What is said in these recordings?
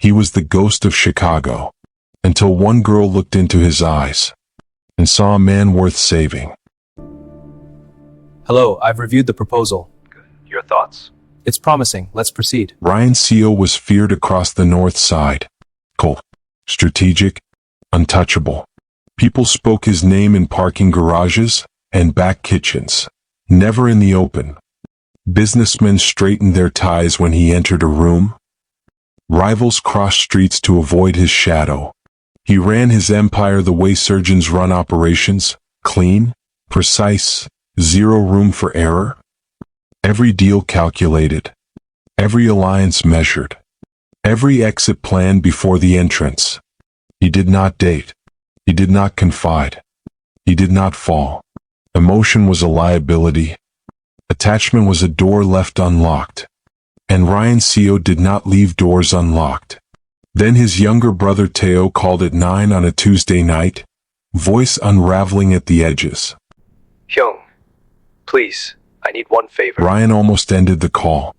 He was the ghost of Chicago. Until one girl looked into his eyes and saw a man worth saving. Hello, I've reviewed the proposal. Your thoughts? It's promising. Let's proceed. Ryun Seo was feared across the North Side. Cold, strategic, untouchable. People spoke his name in parking garages and back kitchens, never in the open. Businessmen straightened their ties when he entered a room. Rivals crossed streets to avoid his shadow. He ran his empire the way surgeons run operations, clean, precise, zero room for error. Every deal calculated, every alliance measured, every exit planned before the entrance. He did not date. He did not confide. He did not fall. Emotion was a liability. Attachment was a door left unlocked. And Ryun Seo did not leave doors unlocked. Then his younger brother Teo called at 9 on a Tuesday night, voice unraveling at the edges. Hyung, please, I need one favor. Ryun almost ended the call.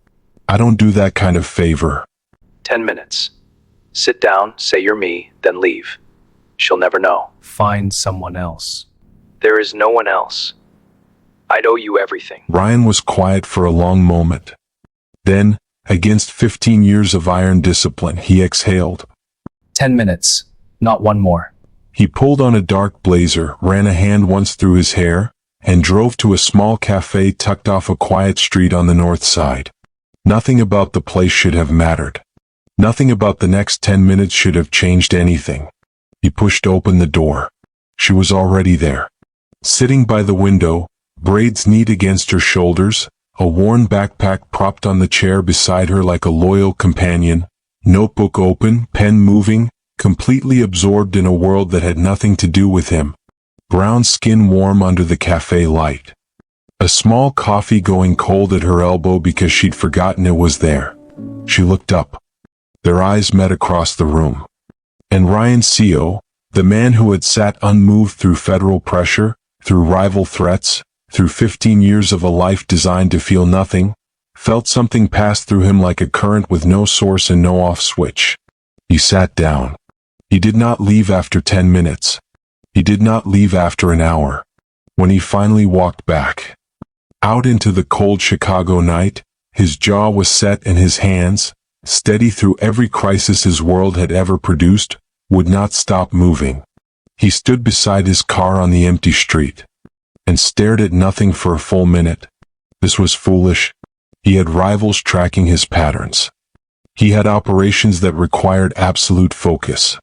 I don't do that kind of favor. 10 minutes. Sit down, say you're me, then leave. She'll never know. Find someone else. There is no one else. I'd owe you everything. Ryun was quiet for a long moment. Then, against 15 years of iron discipline, he exhaled. 10 minutes. Not one more. He pulled on a dark blazer, ran a hand once through his hair, and drove to a small cafe tucked off a quiet street on the north side. Nothing about the place should have mattered. Nothing about the next 10 minutes should have changed anything. He pushed open the door. She was already there. Sitting by the window, braids neat against her shoulders, a worn backpack propped on the chair beside her like a loyal companion, notebook open, pen moving, completely absorbed in a world that had nothing to do with him. Brown skin warm under the cafe light. A small coffee going cold at her elbow because she'd forgotten it was there. She looked up. Their eyes met across the room. And Ryun Seo, the man who had sat unmoved through federal pressure, through rival threats, through 15 years of a life designed to feel nothing, felt something pass through him like a current with no source and no off switch. He sat down. He did not leave after 10 minutes. He did not leave after an hour. When he finally walked back out into the cold Chicago night, his jaw was set and his hands, steady through every crisis his world had ever produced, would not stop moving. He stood beside his car on the empty street and stared at nothing for a full minute. This was foolish. He had rivals tracking his patterns. He had operations that required absolute focus.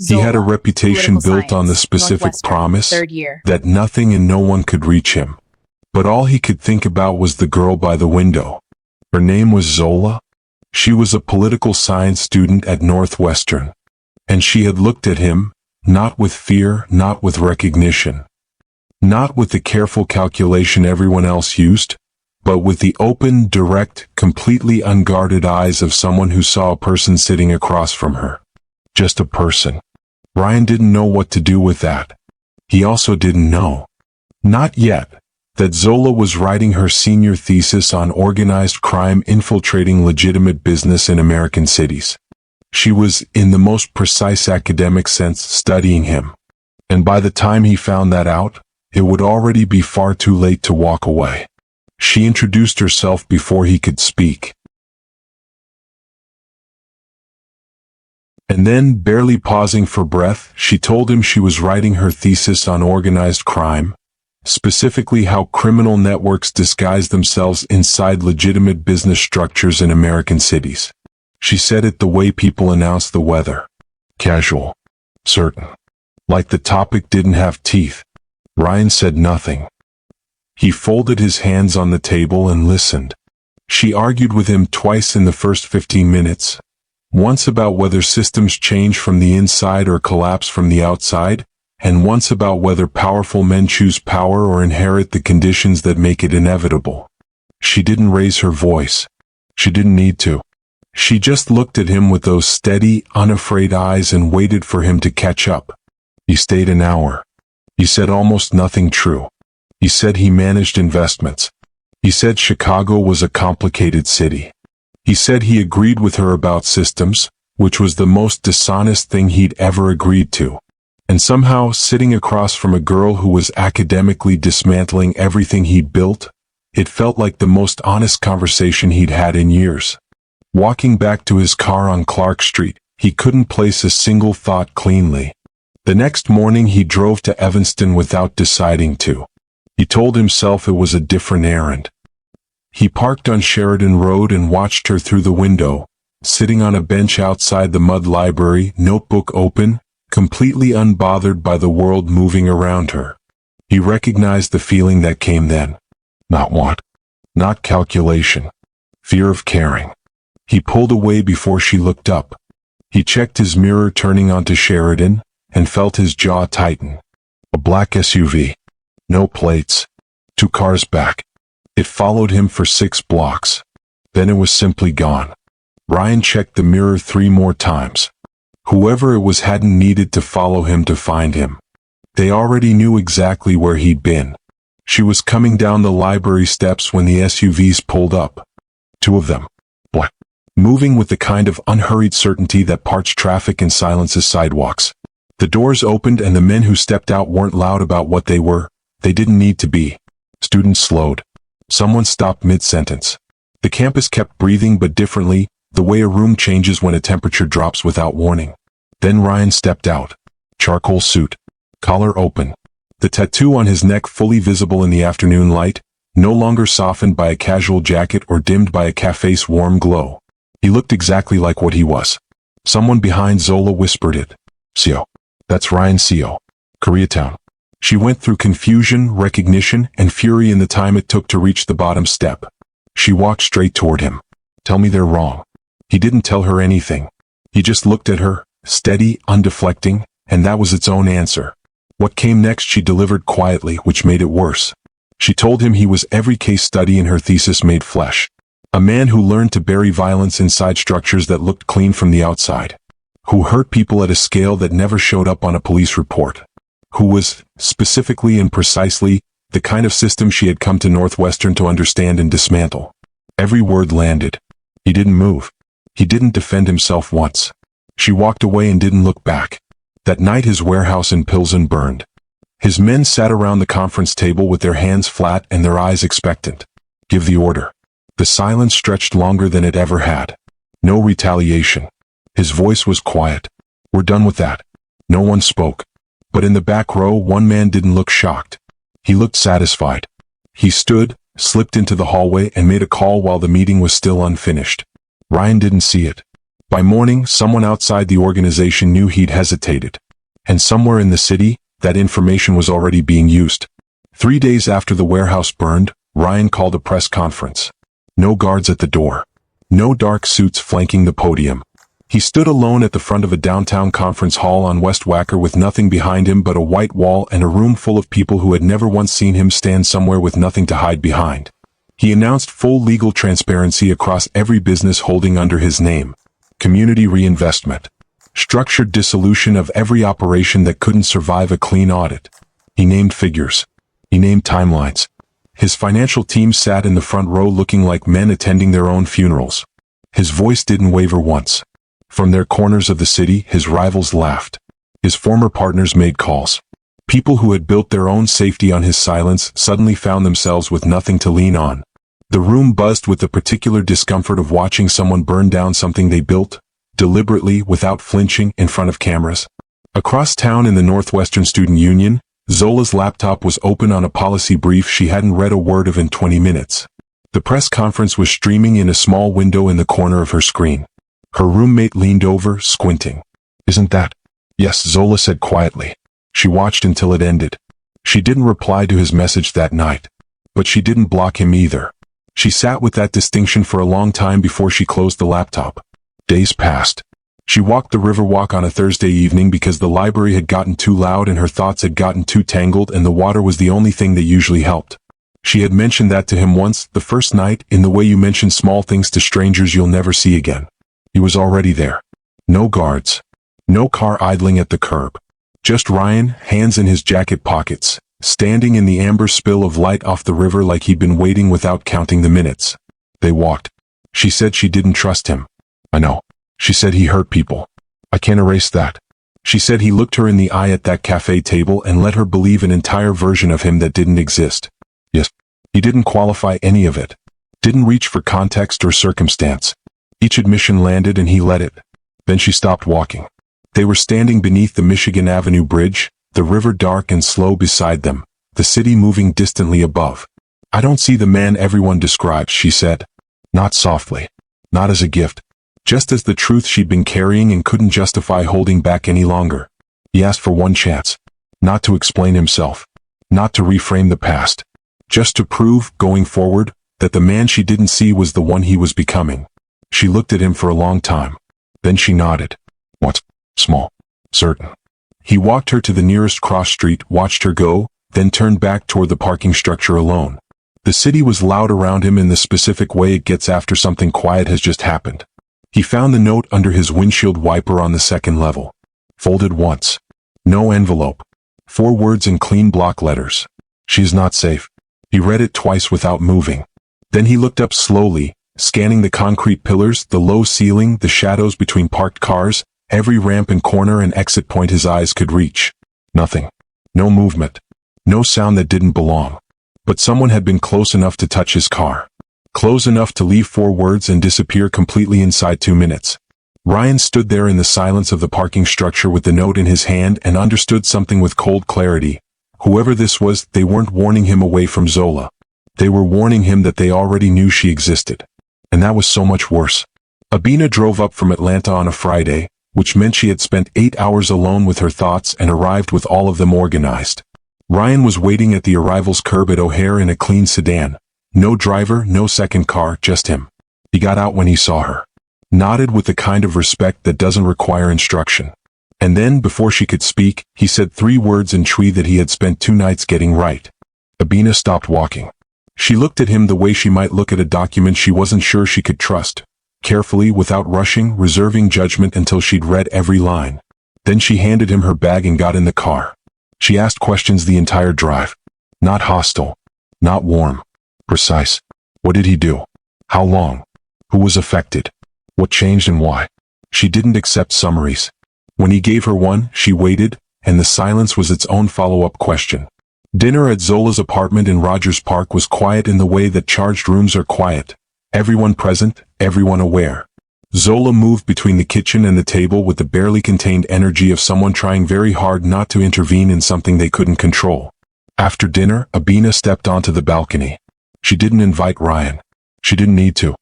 Zola, he had a reputation political built on the science, specific Northwestern, promise third year. that nothing and no one could reach him. But all he could think about was the girl by the window. Her name was Zola. She was a political science student at Northwestern. And she had looked at him, not with fear, not with recognition, not with the careful calculation everyone else used, but with the open, direct, completely unguarded eyes of someone who saw a person sitting across from her. Just a person. Ryun didn't know what to do with that. He also didn't know, not yet, that Zola was writing her senior thesis on organized crime infiltrating legitimate business in American cities. She was, in the most precise academic sense, studying him. And by the time he found that out, it would already be far too late to walk away. She introduced herself before he could speak. And then, barely pausing for breath, she told him she was writing her thesis on organized crime, specifically how criminal networks disguise themselves inside legitimate business structures in American cities. She said it the way people announce the weather. Casual. Certain. Like the topic didn't have teeth. Ryun said nothing. He folded his hands on the table and listened. She argued with him twice in the first 15 minutes. Once about whether systems change from the inside or collapse from the outside, and once about whether powerful men choose power or inherit the conditions that make it inevitable. She didn't raise her voice. She didn't need to. She just looked at him with those steady, unafraid eyes and waited for him to catch up. He stayed an hour. He said almost nothing true. He said he managed investments. He said Chicago was a complicated city. He said he agreed with her about systems, which was the most dishonest thing he'd ever agreed to. And somehow, sitting across from a girl who was academically dismantling everything he'd built, it felt like the most honest conversation he'd had in years. Walking back to his car on Clark Street, he couldn't place a single thought cleanly. The next morning he drove to Evanston without deciding to. He told himself it was a different errand. He parked on Sheridan Road and watched her through the window, sitting on a bench outside the mud library, notebook open, completely unbothered by the world moving around her. He recognized the feeling that came then. Not want. Not calculation. Fear of caring. He pulled away before she looked up. He checked his mirror turning onto Sheridan, and felt his jaw tighten. A black SUV. No plates. 2 cars back. It followed him for 6 blocks. Then it was simply gone. Ryun checked the mirror 3 more times. Whoever it was hadn't needed to follow him to find him. They already knew exactly where he'd been. She was coming down the library steps when the SUVs pulled up. 2 of them. Black. Moving with the kind of unhurried certainty that parts traffic and silences sidewalks. The doors opened and the men who stepped out weren't loud about what they were. They didn't need to be. Students slowed. Someone stopped mid-sentence. The campus kept breathing but differently, the way a room changes when a temperature drops without warning. Then Ryun stepped out. Charcoal suit. Collar open. The tattoo on his neck fully visible in the afternoon light, no longer softened by a casual jacket or dimmed by a cafe's warm glow. He looked exactly like what he was. Someone behind Zola whispered it. Seo. That's Ryun Seo. Koreatown. She went through confusion, recognition, and fury in the time it took to reach the bottom step. She walked straight toward him. Tell me they're wrong. He didn't tell her anything. He just looked at her, steady, undeflecting, and that was its own answer. What came next she delivered quietly, which made it worse. She told him he was every case study in her thesis made flesh. A man who learned to bury violence inside structures that looked clean from the outside. Who hurt people at a scale that never showed up on a police report. Who was, specifically and precisely, the kind of system she had come to Northwestern to understand and dismantle. Every word landed. He didn't move. He didn't defend himself once. She walked away and didn't look back. That night his warehouse in Pilsen burned. His men sat around the conference table with their hands flat and their eyes expectant. Give the order. The silence stretched longer than it ever had. No retaliation. His voice was quiet. We're done with that. No one spoke. But in the back row, one man didn't look shocked. He looked satisfied. He stood, slipped into the hallway, and made a call while the meeting was still unfinished. Ryun didn't see it. By morning, someone outside the organization knew he'd hesitated. And somewhere in the city, that information was already being used. 3 days after the warehouse burned, Ryun called a press conference. No guards at the door. No dark suits flanking the podium. He stood alone at the front of a downtown conference hall on West Wacker with nothing behind him but a white wall and a room full of people who had never once seen him stand somewhere with nothing to hide behind. He announced full legal transparency across every business holding under his name. Community reinvestment. Structured dissolution of every operation that couldn't survive a clean audit. He named figures. He named timelines. His financial team sat in the front row looking like men attending their own funerals. His voice didn't waver once. From their corners of the city, his rivals laughed. His former partners made calls. People who had built their own safety on his silence suddenly found themselves with nothing to lean on. The room buzzed with the particular discomfort of watching someone burn down something they built, deliberately, without flinching, in front of cameras. Across town in the Northwestern Student Union, Zola's laptop was open on a policy brief she hadn't read a word of in 20 minutes. The press conference was streaming in a small window in the corner of her screen. Her roommate leaned over, squinting. Isn't that? Yes, Zola said quietly. She watched until it ended. She didn't reply to his message that night. But she didn't block him either. She sat with that distinction for a long time before she closed the laptop. Days passed. She walked the Riverwalk on a Thursday evening because the library had gotten too loud and her thoughts had gotten too tangled and the water was the only thing that usually helped. She had mentioned that to him once, the first night, in the way you mention small things to strangers you'll never see again. He was already there. No guards. No car idling at the curb. Just Ryun, hands in his jacket pockets, standing in the amber spill of light off the river like he'd been waiting without counting the minutes. They walked. She said she didn't trust him. I know. She said he hurt people. I can't erase that. She said he looked her in the eye at that cafe table and let her believe an entire version of him that didn't exist. Yes, he didn't qualify any of it. Didn't reach for context or circumstance. Each admission landed and he let it. Then she stopped walking. They were standing beneath the Michigan Avenue Bridge, the river dark and slow beside them, the city moving distantly above. I don't see the man everyone describes, she said. Not softly. Not as a gift. Just as the truth she'd been carrying and couldn't justify holding back any longer. He asked for one chance. Not to explain himself. Not to reframe the past. Just to prove, going forward, that the man she didn't see was the one he was becoming. She looked at him for a long time. Then she nodded. What? Small. Certain. He walked her to the nearest cross street, watched her go, then turned back toward the parking structure alone. The city was loud around him in the specific way it gets after something quiet has just happened. He found the note under his windshield wiper on the second level. Folded once. No envelope. 4 words in clean block letters. She's not safe. He read it twice without moving. Then he looked up slowly, scanning the concrete pillars, the low ceiling, the shadows between parked cars, every ramp and corner and exit point his eyes could reach. Nothing. No movement. No sound that didn't belong. But someone had been close enough to touch his car. Close enough to leave 4 words and disappear completely inside 2 minutes. Ryan stood there in the silence of the parking structure with the note in his hand and understood something with cold clarity. Whoever this was, they weren't warning him away from Zola. They were warning him that they already knew she existed. And that was so much worse. Abina drove up from Atlanta on a Friday, which meant she had spent 8 hours alone with her thoughts and arrived with all of them organized. Ryan was waiting at the arrivals curb at O'Hare in a clean sedan. No driver, no second car, just him. He got out when he saw her. Nodded with the kind of respect that doesn't require instruction. And then, before she could speak, he said 3 words in Twi that he had spent 2 nights getting right. Abina stopped walking. She looked at him the way she might look at a document she wasn't sure she could trust. Carefully, without rushing, reserving judgment until she'd read every line. Then she handed him her bag and got in the car. She asked questions the entire drive. Not hostile. Not warm. Precise. What did he do? How long? Who was affected? What changed and why? She didn't accept summaries. When he gave her one, she waited, and the silence was its own follow-up question. Dinner at Zola's apartment in Rogers Park was quiet in the way that charged rooms are quiet. Everyone present, everyone aware. Zola moved between the kitchen and the table with the barely contained energy of someone trying very hard not to intervene in something they couldn't control. After dinner, Abina stepped onto the balcony. She didn't invite Ryan. She didn't need to.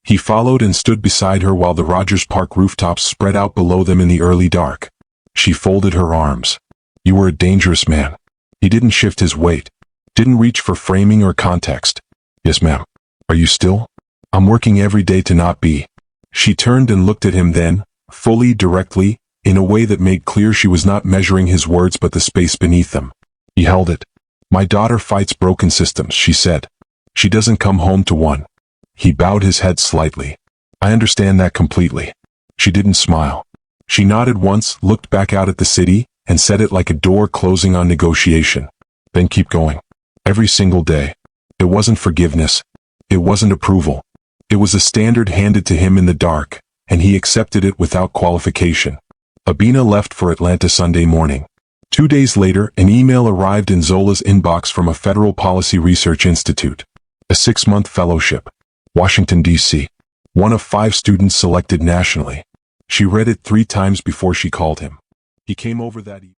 He followed and stood beside her while the Rogers Park rooftops spread out below them in the early dark. She folded her arms. You were a dangerous man. He didn't shift his weight. Didn't reach for framing or context. Yes, ma'am. Are you still? I'm working every day to not be. She turned and looked at him then, fully, directly, in a way that made clear she was not measuring his words but the space beneath them. He held it. My daughter fights broken systems, she said. She doesn't come home to one. He bowed his head slightly. I understand that completely. She didn't smile. She nodded once, looked back out at the city, and said it like a door closing on negotiation. Then keep going. Every single day. It wasn't forgiveness. It wasn't approval. It was a standard handed to him in the dark, and he accepted it without qualification. Abina left for Atlanta Sunday morning. 2 days later, an email arrived in Zola's inbox from a Federal Policy Research Institute. A 6-month fellowship. Washington, D.C. One of 5 students selected nationally. She read it 3 times before she called him. He came over that evening.